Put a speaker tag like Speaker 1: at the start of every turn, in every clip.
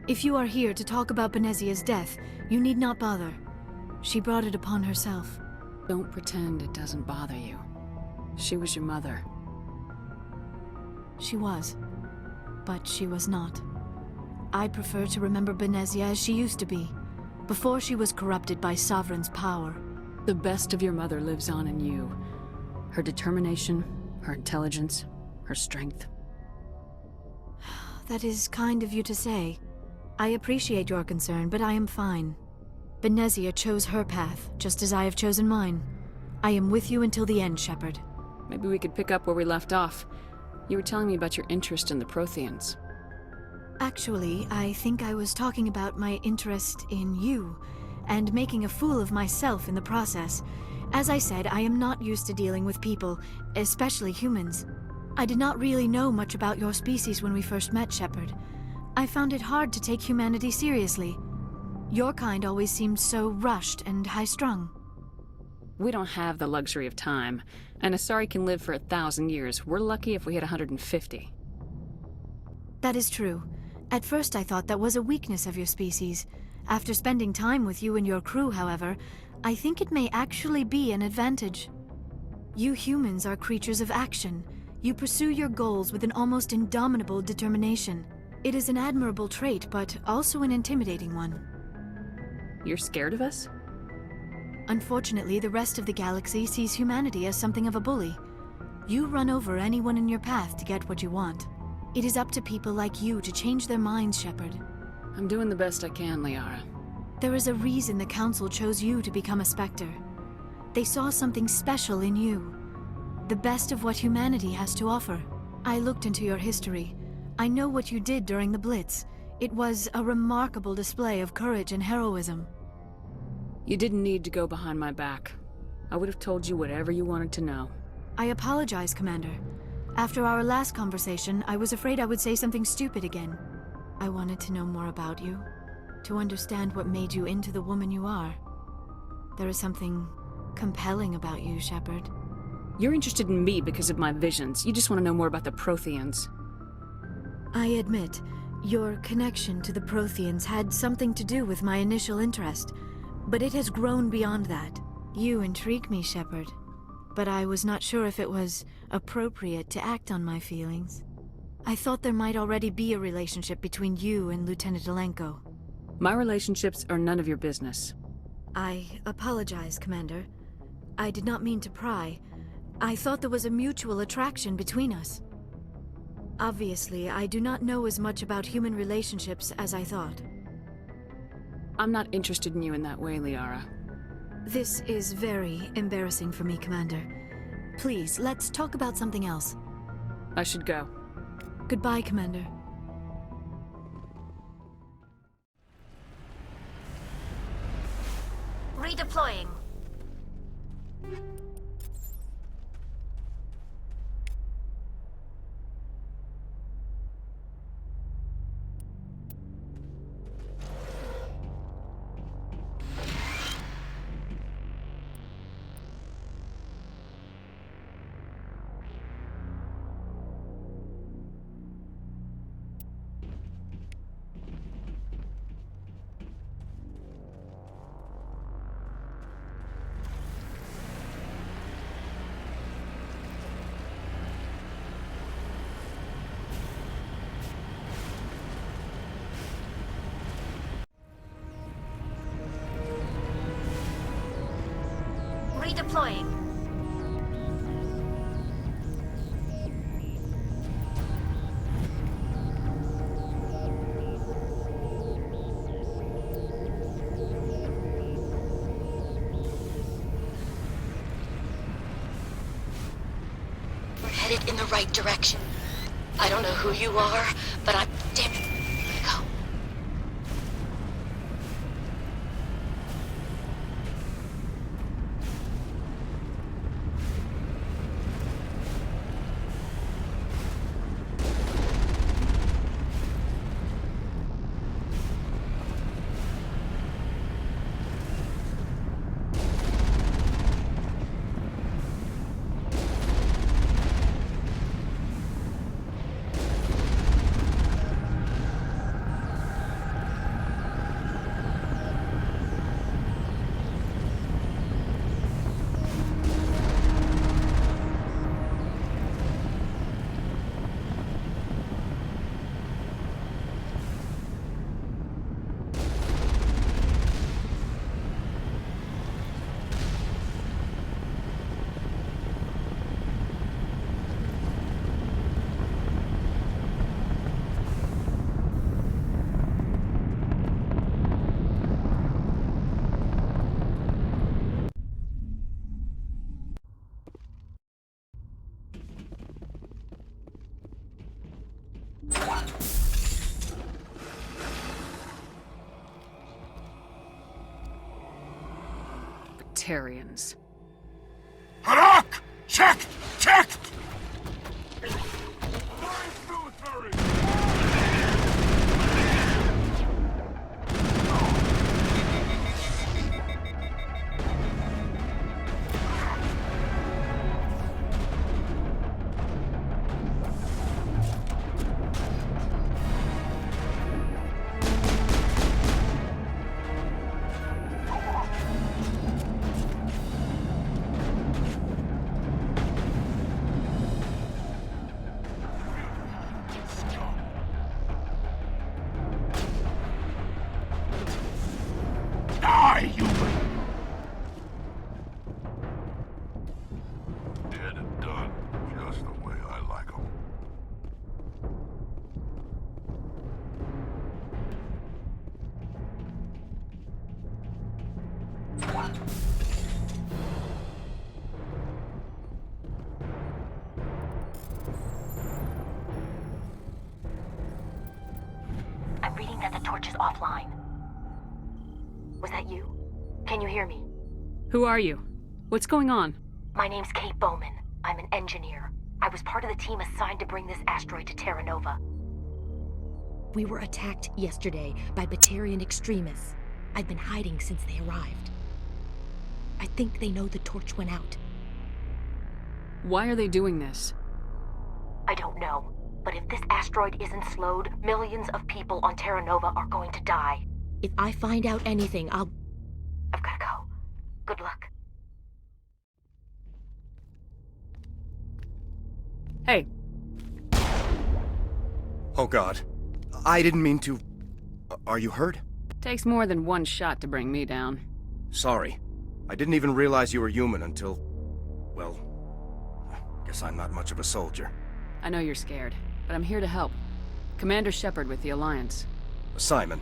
Speaker 1: If you are here to talk about Benezia's death, you need not bother. She brought it upon herself.
Speaker 2: Don't pretend it doesn't bother you. She was your mother.
Speaker 1: She was. But she was not. I prefer to remember Benezia as she used to be, before she was corrupted by Sovereign's power.
Speaker 2: The best of your mother lives on in you. Her determination, her intelligence, her strength.
Speaker 1: That is kind of you to say. I appreciate your concern, but I am fine. Benezia chose her path, just as I have chosen mine. I am with you until the end, Shepard.
Speaker 2: Maybe we could pick up where we left off. You were telling me about your interest in the Protheans.
Speaker 1: Actually, I think I was talking about my interest in you, and making a fool of myself in the process. As I said, I am not used to dealing with people, especially humans. I did not really know much about your species when we first met, Shepard. I found it hard to take humanity seriously. Your kind always seemed so rushed and high-strung.
Speaker 2: We don't have the luxury of time, and Asari can live for 1,000 years. We're lucky if we hit 150.
Speaker 1: That is true. At first I thought that was a weakness of your species. After spending time with you and your crew, however, I think it may actually be an advantage. You humans are creatures of action. You pursue your goals with an almost indomitable determination. It is an admirable trait, but also an intimidating one.
Speaker 2: You're scared of us?
Speaker 1: Unfortunately, the rest of the galaxy sees humanity as something of a bully. You run over anyone in your path to get what you want. It is up to people like you to change their minds, Shepard.
Speaker 2: I'm doing the best I can, Liara.
Speaker 1: There is a reason the Council chose you to become a Spectre. They saw something special in you. The best of what humanity has to offer. I looked into your history. I know what you did during the Blitz. It was a remarkable display of courage and heroism.
Speaker 2: You didn't need to go behind my back. I would have told you whatever you wanted to know.
Speaker 1: I apologize, Commander. After our last conversation, I was afraid I would say something stupid again. I wanted to know more about you, to understand what made you into the woman you are. There is something compelling about you, Shepard.
Speaker 2: You're interested in me because of my visions. You just want to know more about the Protheans.
Speaker 1: I admit, your connection to the Protheans had something to do with my initial interest, but it has grown beyond that. You intrigue me, Shepard, but I was not sure if it was appropriate to act on my feelings. I thought there might already be a relationship between you and Lieutenant Alenko.
Speaker 2: My relationships are none of your business.
Speaker 1: I apologize, Commander. I did not mean to pry. I thought there was a mutual attraction between us. Obviously, I do not know as much about human relationships as I thought.
Speaker 2: I'm not interested in you in that way, Liara.
Speaker 1: This is very embarrassing for me, Commander. Please, let's talk about something else.
Speaker 2: I should go.
Speaker 1: Goodbye, Commander.
Speaker 3: Redeploying. Redeploying.
Speaker 4: We're headed in the right direction. I don't know who you are, but I'm damn it. Go.
Speaker 2: Batarians.
Speaker 3: Harak! Checked! Checked! Die, human! Dead and done, just the way I like 'em.
Speaker 4: I'm reading that the torch is offline. Was that you? Can you hear me?
Speaker 2: Who are you? What's going on?
Speaker 4: My name's Kate Bowman. I'm an engineer. I was part of the team assigned to bring this asteroid to Terra Nova.
Speaker 5: We were attacked yesterday by Batarian extremists. I've been hiding since they arrived. I think they know the torch went out.
Speaker 2: Why are they doing this?
Speaker 4: I don't know, but if this asteroid isn't slowed, millions of people on Terra Nova are going to die.
Speaker 5: If I find out anything, I've
Speaker 4: gotta go. Good luck.
Speaker 2: Hey,
Speaker 6: Oh God. I didn't mean to... Are you hurt?
Speaker 2: takes more than one shot to bring me down.
Speaker 6: Sorry. I didn't even realize you were human until... Well... Guess I'm not much of a soldier.
Speaker 2: I know you're scared, but I'm here to help. Commander Shepard with the Alliance.
Speaker 6: Simon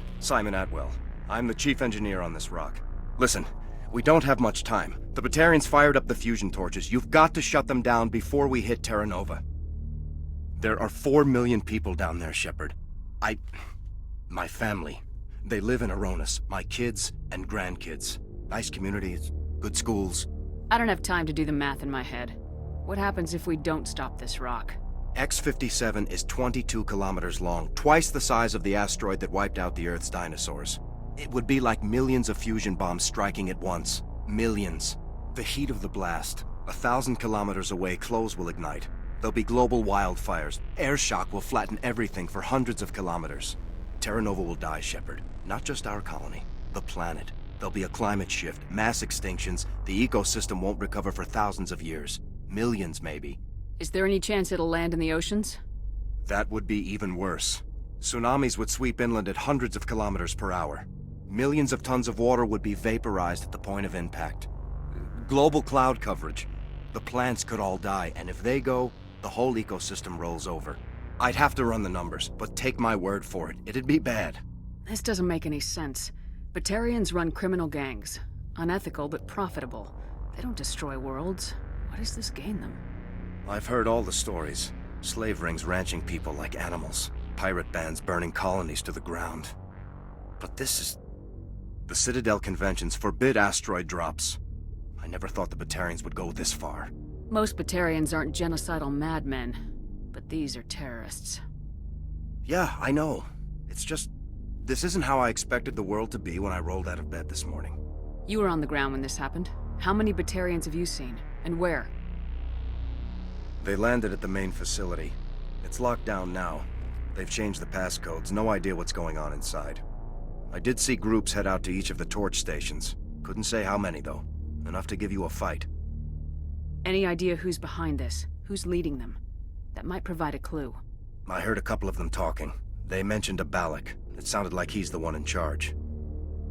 Speaker 6: Atwell. I'm the chief engineer on this rock. Listen, we don't have much time. The Batarians fired up the fusion torches. You've got to shut them down before we hit Terra Nova. There are 4 million people down there, Shepard. My family. They live in Aronis. My kids and grandkids. Nice communities, good schools.
Speaker 2: I don't have time to do the math in my head. What happens if we don't stop this rock?
Speaker 6: X-57 is 22 kilometers long, twice the size of the asteroid that wiped out the Earth's dinosaurs. It would be like millions of fusion bombs striking at once. Millions. The heat of the blast. 1,000 kilometers away, clothes will ignite. There'll be global wildfires. Air shock will flatten everything for hundreds of kilometers. Terra Nova will die, Shepard. Not just our colony. The planet. There'll be a climate shift, mass extinctions. The ecosystem won't recover for thousands of years. Millions, maybe.
Speaker 2: Is there any chance it'll land in the oceans?
Speaker 6: That would be even worse. Tsunamis would sweep inland at hundreds of kilometers per hour. Millions of tons of water would be vaporized at the point of impact. Global cloud coverage. The plants could all die, and if they go, the whole ecosystem rolls over. I'd have to run the numbers, but take my word for it, it'd be bad.
Speaker 2: This doesn't make any sense. Batarians run criminal gangs. Unethical, but profitable. They don't destroy worlds. What does this gain them?
Speaker 6: I've heard all the stories. Slave rings ranching people like animals. Pirate bands burning colonies to the ground. But this is... The Citadel conventions forbid asteroid drops. I never thought the Batarians would go this far.
Speaker 2: Most Batarians aren't genocidal madmen, but these are terrorists.
Speaker 6: Yeah, I know. It's just... This isn't how I expected the world to be when I rolled out of bed this morning.
Speaker 2: You were on the ground when this happened. How many Batarians have you seen? And where?
Speaker 6: They landed at the main facility. It's locked down now. They've changed the passcodes, no idea what's going on inside. I did see groups head out to each of the torch stations. Couldn't say how many, though. Enough to give you a fight.
Speaker 2: Any idea who's behind this? Who's leading them? That might provide a clue.
Speaker 6: I heard a couple of them talking. They mentioned a Balak. It sounded like he's the one in charge.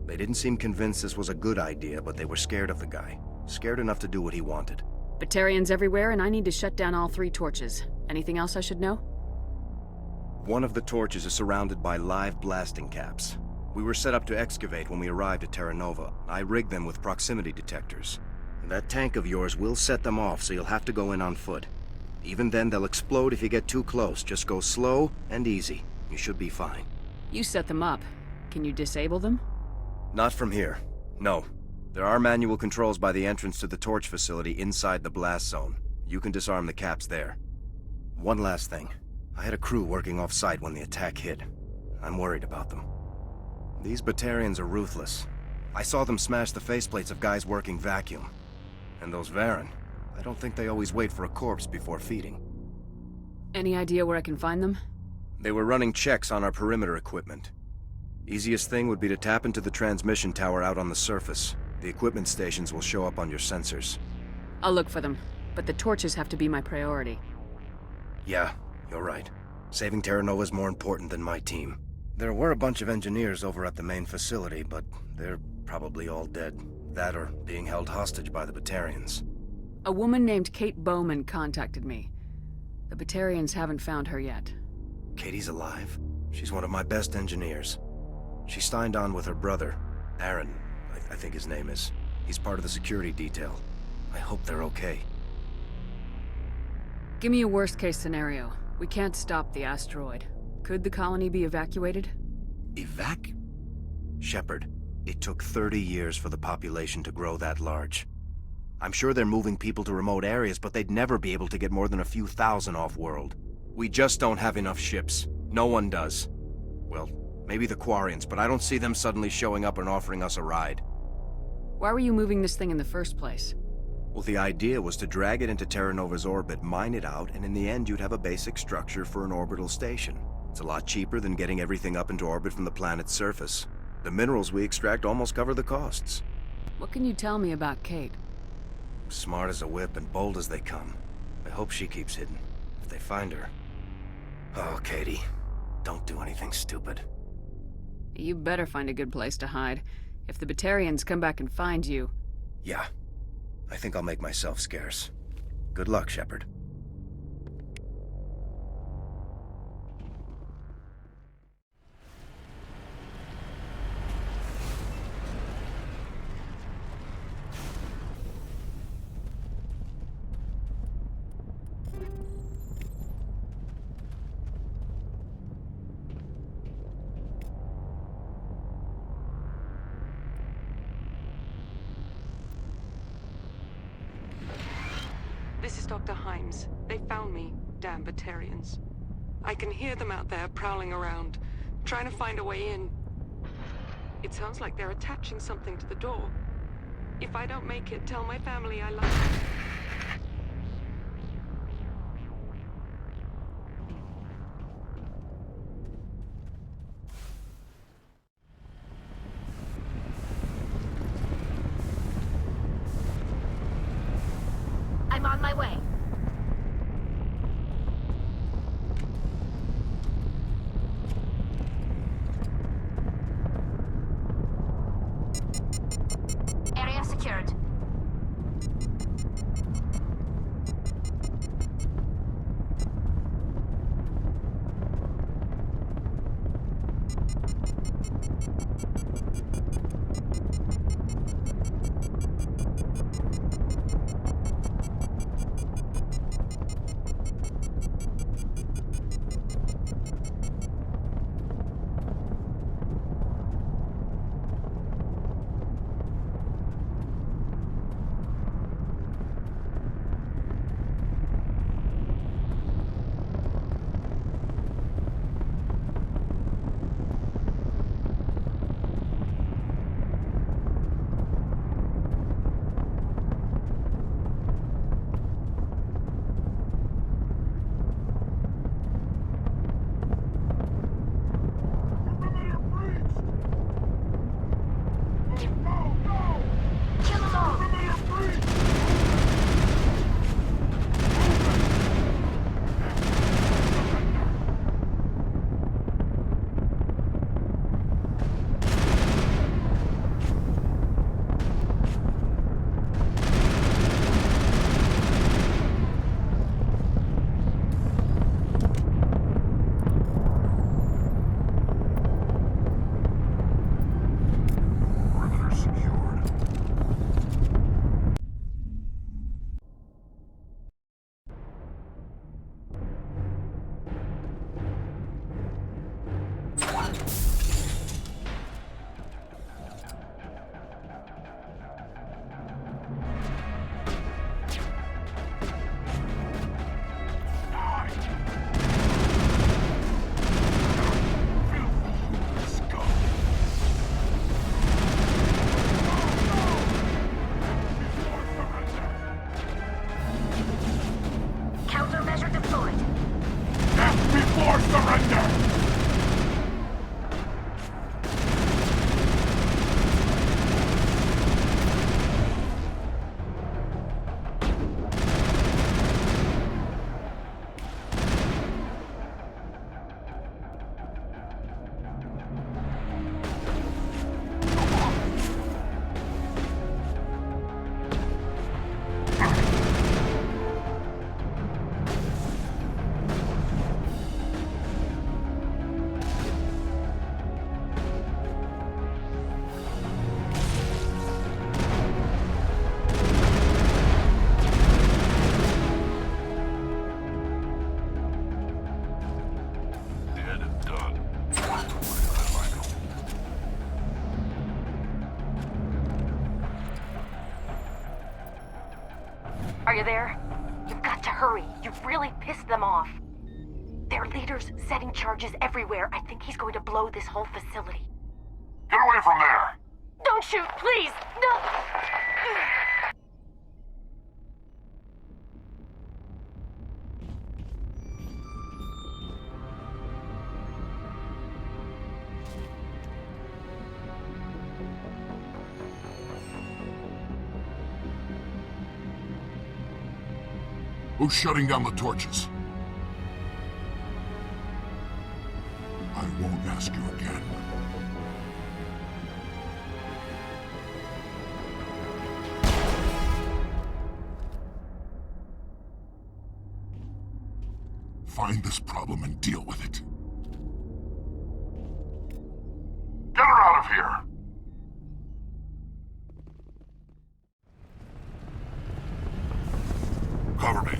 Speaker 6: They didn't seem convinced this was a good idea, but they were scared of the guy. Scared enough to do what he wanted.
Speaker 2: Batarians everywhere, and I need to shut down all 3 torches. Anything else I should know?
Speaker 6: One of the torches is surrounded by live blasting caps. We were set up to excavate when we arrived at Terra Nova. I rigged them with proximity detectors. That tank of yours will set them off, so you'll have to go in on foot. Even then, they'll explode if you get too close. Just go slow and easy. You should be fine.
Speaker 2: You set them up. Can you disable them?
Speaker 6: Not from here. No. There are manual controls by the entrance to the torch facility inside the blast zone. You can disarm the caps there. One last thing. I had a crew working off-site when the attack hit. I'm worried about them. These Batarians are ruthless. I saw them smash the faceplates of guys working vacuum. And those Varen, I don't think they always wait for a corpse before feeding.
Speaker 2: Any idea where I can find them?
Speaker 6: They were running checks on our perimeter equipment. Easiest thing would be to tap into the transmission tower out on the surface. The equipment stations will show up on your sensors.
Speaker 2: I'll look for them, but the torches have to be my priority.
Speaker 6: Yeah, you're right. Saving Terra Nova's more important than my team. There were a bunch of engineers over at the main facility, but they're probably all dead. That or being held hostage by the Batarians.
Speaker 2: A woman named Kate Bowman contacted me. The Batarians haven't found her yet.
Speaker 6: Katie's alive? She's one of my best engineers. She signed on with her brother, Aaron, I think his name is. He's part of the security detail. I hope they're okay.
Speaker 2: Give me a worst-case scenario. We can't stop the asteroid. Could the colony be evacuated?
Speaker 6: Shepard, it took 30 years for the population to grow that large. I'm sure they're moving people to remote areas, but they'd never be able to get more than a few thousand off-world. We just don't have enough ships. No one does. Well, maybe the Quarians, but I don't see them suddenly showing up and offering us a ride.
Speaker 2: Why were you moving this thing in the first place?
Speaker 6: Well, the idea was to drag it into Terra Nova's orbit, mine it out, and in the end you'd have a basic structure for an orbital station. It's a lot cheaper than getting everything up into orbit from the planet's surface. The minerals we extract almost cover the costs.
Speaker 2: What can you tell me about Kate?
Speaker 6: Smart as a whip and bold as they come. I hope she keeps hidden. If they find her... Oh, Katie. Don't do anything stupid.
Speaker 2: You better find a good place to hide. If the Batarians come back and find you...
Speaker 6: Yeah. I think I'll make myself scarce. Good luck, Shepard.
Speaker 7: This is Dr. Himes. They found me, damn Batarians. I can hear them out there prowling around, trying to find a way in. It sounds like they're attaching something to the door. If I don't make it, tell my family I love them.
Speaker 4: I'm on my way. Area secured.
Speaker 5: Are you there? You've got to hurry. You've really pissed them off. Their leader's setting charges everywhere. I think he's going to blow this whole facility.
Speaker 3: Get away from there!
Speaker 5: Don't shoot, please! No!
Speaker 3: Who's shutting down the torches? I won't ask you again. Find this problem and deal with it. Get her out of here! Cover me.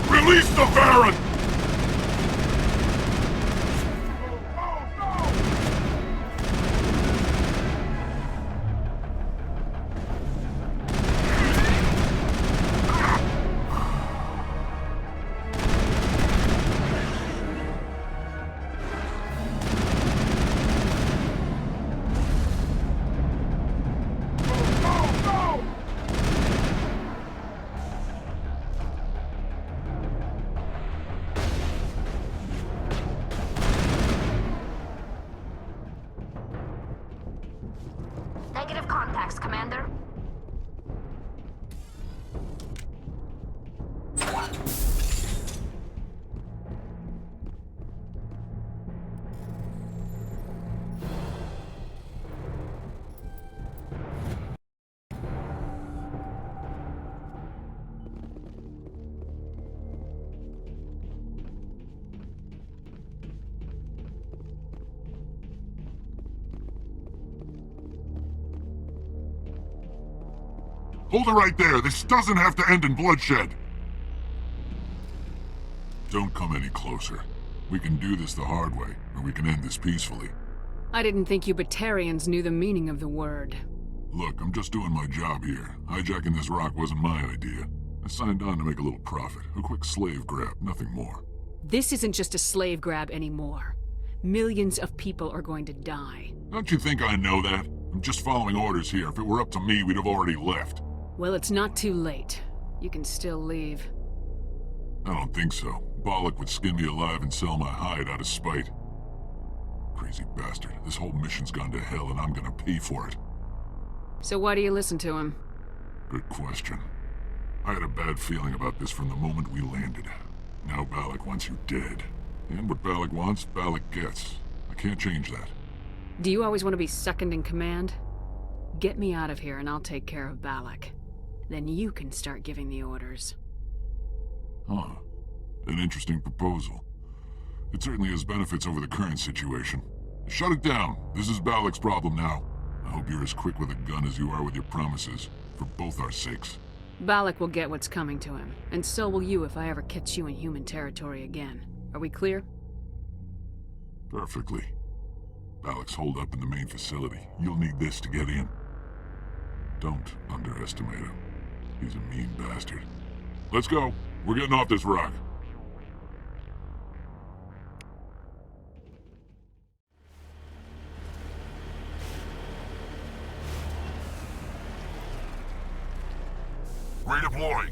Speaker 3: Release the Baron!
Speaker 8: Negative contacts, Commander.
Speaker 3: Hold it right there. This doesn't have to end in bloodshed. Don't come any closer. We can do this the hard way, or we can end this peacefully.
Speaker 2: I didn't think you Batarians knew the meaning of the word.
Speaker 3: Look, I'm just doing my job here. Hijacking this rock wasn't my idea. I signed on to make a little profit. A quick slave grab, nothing more.
Speaker 2: This isn't just a slave grab anymore. Millions of people are going to die.
Speaker 3: Don't you think I know that? I'm just following orders here. If it were up to me, we'd have already left.
Speaker 2: Well, it's not too late. You can still leave.
Speaker 3: I don't think so. Bollock would skin me alive and sell my hide out of spite. Crazy bastard. This whole mission's gone to hell and I'm gonna pay for it.
Speaker 2: So why do you listen to him?
Speaker 3: Good question. I had a bad feeling about this from the moment we landed. Now Bollock wants you dead. And what Bollock wants, Bollock gets. I can't change that.
Speaker 2: Do you always want to be second in command? Get me out of here and I'll take care of Bollock. Then you can start giving the orders.
Speaker 3: Huh. An interesting proposal. It certainly has benefits over the current situation. Shut it down. This is Bollock's problem now. I hope you're as quick with a gun as you are with your promises, for both our sakes.
Speaker 2: Bollock will get what's coming to him, and so will you if I ever catch you in human territory again. Are we clear?
Speaker 3: Perfectly. Bollock's holed up in the main facility. You'll need this to get in. Don't underestimate him. He's a mean bastard. Let's go. We're getting off this rock. Redeploy.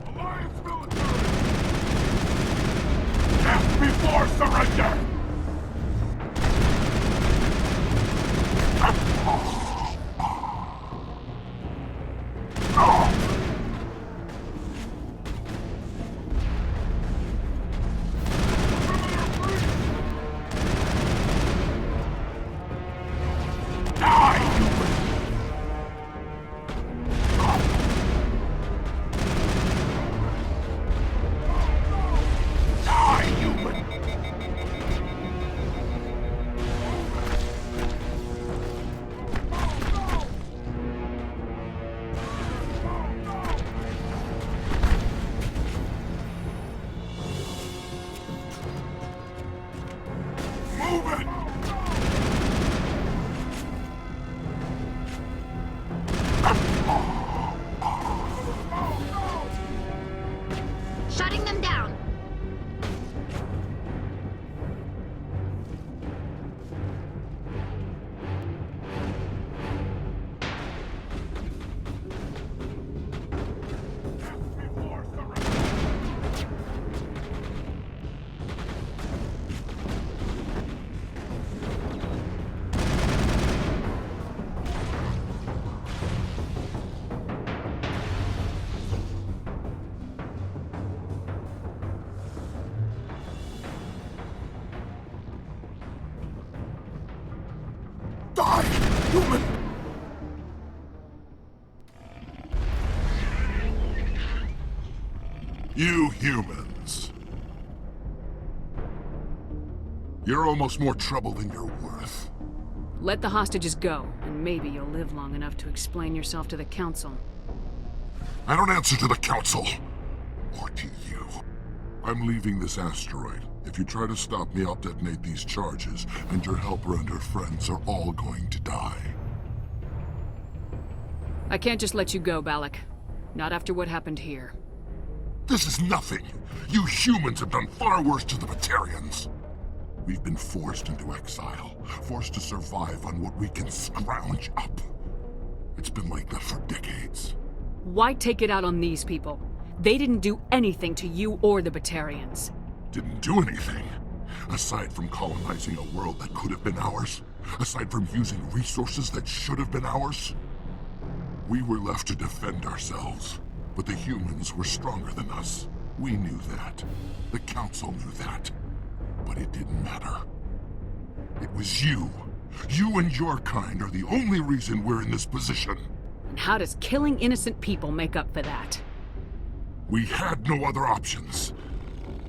Speaker 3: Alliance military! Death before surrender! Move it!
Speaker 8: Shutting them down.
Speaker 3: Before surrender! Die, human! You humans. You're almost more trouble than you're worth.
Speaker 2: Let the hostages go, and maybe you'll live long enough to explain yourself to the Council.
Speaker 3: I don't answer to the Council. Or to you. I'm leaving this asteroid. If you try to stop me, I'll detonate these charges, and your helper and her friends are all going to die.
Speaker 2: I can't just let you go, Balak. Not after what happened here.
Speaker 3: This is nothing. You humans have done far worse to the Batarians. We've been forced into exile, forced to survive on what we can scrounge up. It's been like that for decades.
Speaker 2: Why take it out on these people? They didn't do anything to you or the Batarians.
Speaker 3: Didn't do anything. Aside from colonizing a world that could have been ours, aside from using resources that should have been ours, we were left to defend ourselves. But the humans were stronger than us. We knew that. The Council knew that. But it didn't matter. It was you. You and your kind are the only reason we're in this position.
Speaker 2: And how does killing innocent people make up for that?
Speaker 3: We had no other options.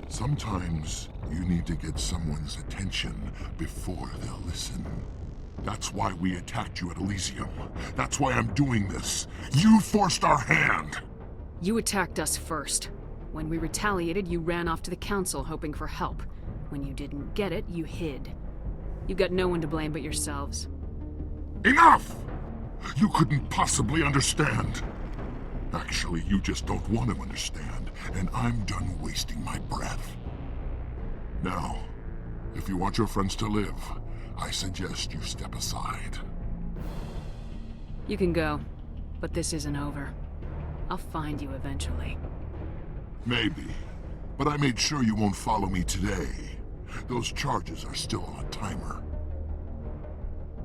Speaker 3: Sometimes you need to get someone's attention before they'll listen. That's why we attacked you at Elysium. That's why I'm doing this. You forced our hand!
Speaker 2: You attacked us first. When we retaliated, you ran off to the Council hoping for help. When you didn't get it, you hid. You got no one to blame but yourselves.
Speaker 3: Enough! You couldn't possibly understand. Actually, you just don't want to understand, and I'm done wasting my breath. Now, if you want your friends to live, I suggest you step aside.
Speaker 2: You can go, but this isn't over. I'll find you eventually.
Speaker 3: Maybe, but I made sure you won't follow me today. Those charges are still on a timer.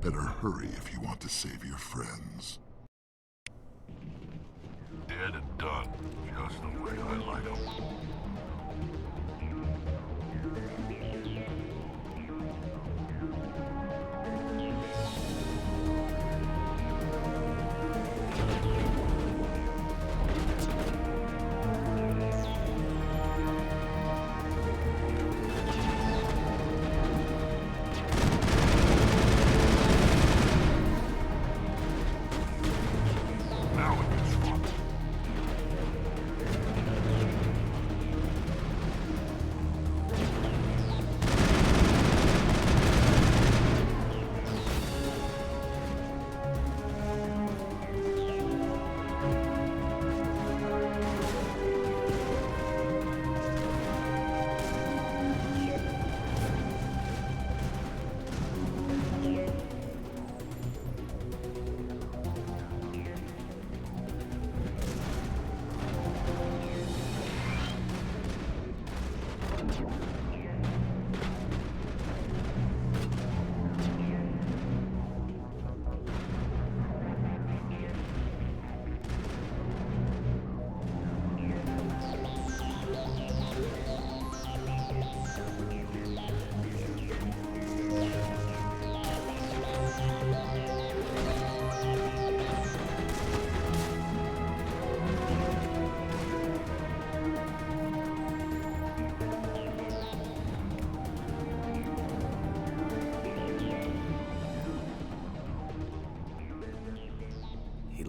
Speaker 3: Better hurry if you want to save your friends.
Speaker 9: Dead and done, just the way I like them.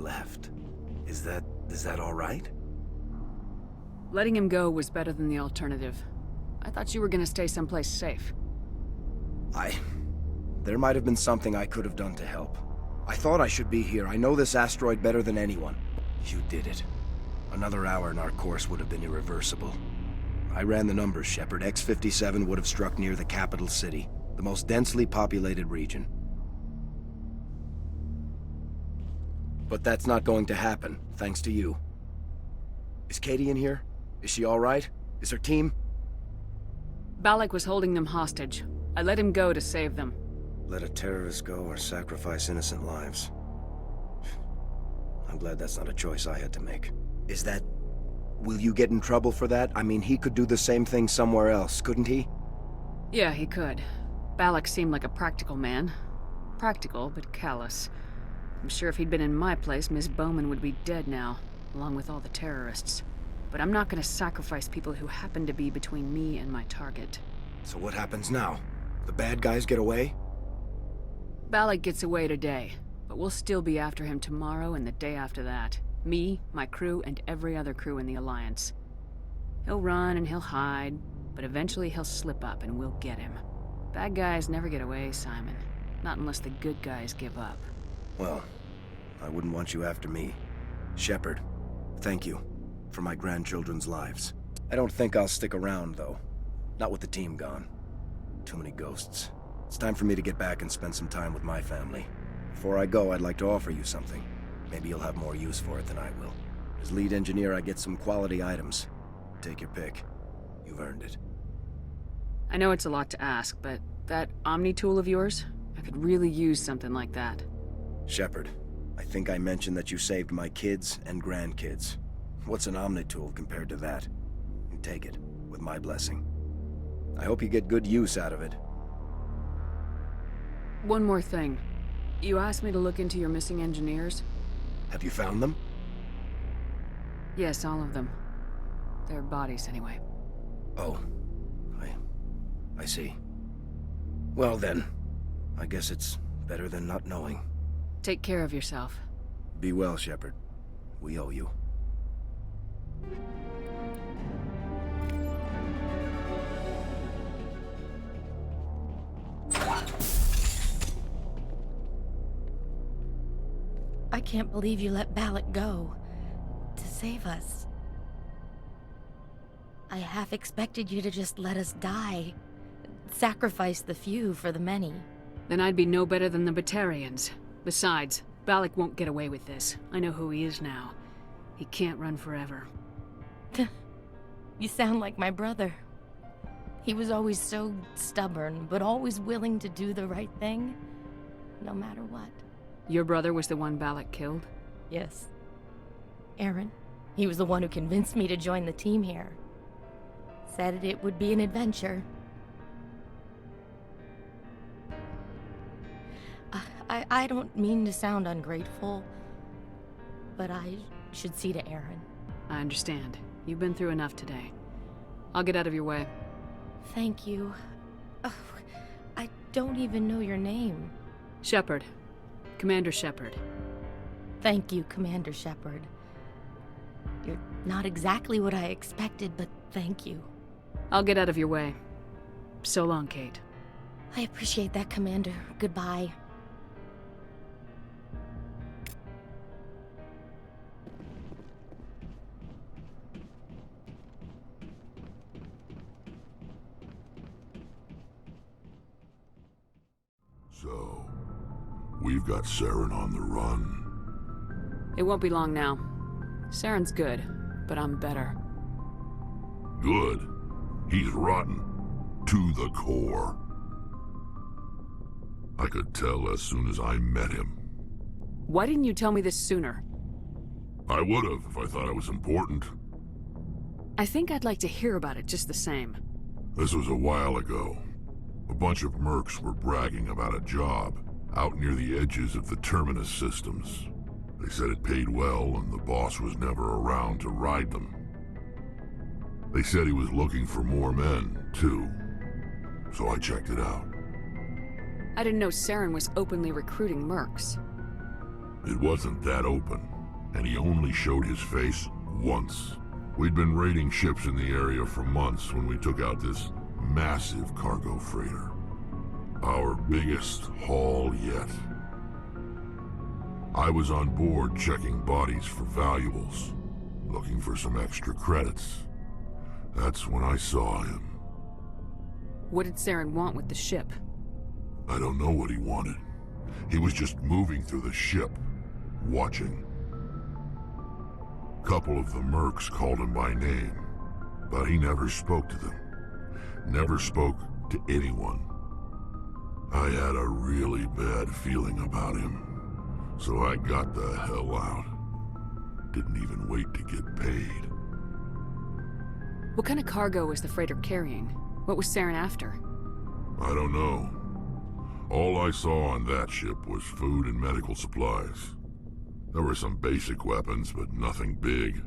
Speaker 6: left. Is that all right?
Speaker 2: Letting him go was better than the alternative. I thought you were gonna stay someplace safe.
Speaker 6: There might have been something I could have done to help. I thought I should be here. I know this asteroid better than anyone. You did it. Another hour and our course would have been irreversible. I ran the numbers, Shepard. X-57 would have struck near the capital city, the most densely populated region. But that's not going to happen, thanks to you. Is Katie in here? Is she all right? Is her team?
Speaker 2: Balak was holding them hostage. I let him go to save them.
Speaker 6: Let a terrorist go or sacrifice innocent lives. I'm glad that's not a choice I had to make. Is that... Will you get in trouble for that? I mean, he could do the same thing somewhere else, couldn't he?
Speaker 2: Yeah, he could. Balak seemed like a practical man. Practical, but callous. I'm sure if he'd been in my place, Miss Bowman would be dead now, along with all the terrorists. But I'm not gonna sacrifice people who happen to be between me and my target.
Speaker 6: So what happens now? The bad guys get away?
Speaker 2: Balak gets away today, but we'll still be after him tomorrow and the day after that. Me, my crew, and every other crew in the Alliance. He'll run and he'll hide, but eventually he'll slip up and we'll get him. Bad guys never get away, Simon. Not unless the good guys give up.
Speaker 6: Well, I wouldn't want you after me. Shepard, thank you for my grandchildren's lives. I don't think I'll stick around, though. Not with the team gone. Too many ghosts. It's time for me to get back and spend some time with my family. Before I go, I'd like to offer you something. Maybe you'll have more use for it than I will. As lead engineer, I get some quality items. Take your pick. You've earned it.
Speaker 2: I know it's a lot to ask, but that Omni tool of yours? I could really use something like that.
Speaker 6: Shepard, I think I mentioned that you saved my kids and grandkids. What's an Omni tool compared to that? You take it, with my blessing. I hope you get good use out of it.
Speaker 2: One more thing. You asked me to look into your missing engineers?
Speaker 6: Have you found them?
Speaker 2: Yes, all of them. Their bodies, anyway.
Speaker 6: Oh. I see. Well then, I guess it's better than not knowing.
Speaker 2: Take care of yourself.
Speaker 6: Be well, Shepard. We owe you.
Speaker 5: I can't believe you let Balak go. To save us. I half expected you to just let us die. Sacrifice the few for the many.
Speaker 2: Then I'd be no better than the Batarians. Besides, Balak won't get away with this. I know who he is now. He can't run forever.
Speaker 5: You sound like my brother. He was always so stubborn, but always willing to do the right thing, no matter what.
Speaker 2: Your brother was the one Balak killed?
Speaker 5: Yes. Aaron. He was the one who convinced me to join the team here. Said it would be an adventure. I don't mean to sound ungrateful, but I should see to Aaron.
Speaker 2: I understand. You've been through enough today. I'll get out of your way.
Speaker 5: Thank you. Oh, I don't even know your name.
Speaker 2: Shepard. Commander Shepard.
Speaker 5: Thank you, Commander Shepard. You're not exactly what I expected, but thank you.
Speaker 2: I'll get out of your way. So long, Kate.
Speaker 5: I appreciate that, Commander. Goodbye.
Speaker 9: So, we've got Saren on the run.
Speaker 2: It won't be long now. Saren's good, but I'm better.
Speaker 9: Good. He's rotten. To the core. I could tell as soon as I met him.
Speaker 2: Why didn't you tell me this sooner?
Speaker 9: I would have if I thought it was important.
Speaker 2: I think I'd like to hear about it just the same.
Speaker 9: This was a while ago. A bunch of mercs were bragging about a job out near the edges of the Terminus systems. They said it paid well and the boss was never around to ride them. They said he was looking for more men, too. So I checked it out.
Speaker 2: I didn't know Saren was openly recruiting mercs.
Speaker 9: It wasn't that open. and he only showed his face once. We'd been raiding ships in the area for months when we took out this massive cargo freighter. Our biggest haul yet. I was on board checking bodies for valuables, looking for some extra credits. That's when I saw him.
Speaker 2: What did Saren want with the ship?
Speaker 9: I don't know what he wanted. He was just moving through the ship, watching. Couple of the mercs called him by name, but he never spoke to them. Never spoke to anyone. I had a really bad feeling about him, so I got the hell out. Didn't even wait to get paid.
Speaker 2: What kind of cargo was the freighter carrying? What was Saren after?
Speaker 9: I don't know. All I saw on that ship was food and medical supplies. There were some basic weapons, but nothing big.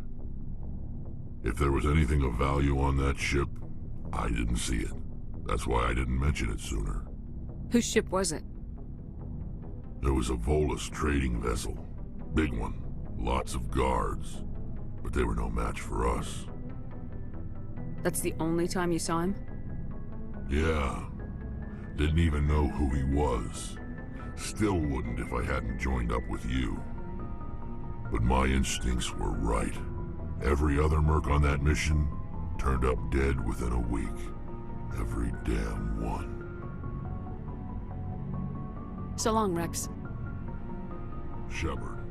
Speaker 9: If there was anything of value on that ship, I didn't see it. That's why I didn't mention it sooner.
Speaker 2: Whose ship was it?
Speaker 9: There was a Volus trading vessel. Big one. Lots of guards. But they were no match for us.
Speaker 2: That's the only time you saw him?
Speaker 9: Yeah. Didn't even know who he was. Still wouldn't if I hadn't joined up with you. But my instincts were right. Every other merc on that mission turned up dead within a week. Every damn one.
Speaker 2: So long, Rex.
Speaker 9: Shepard.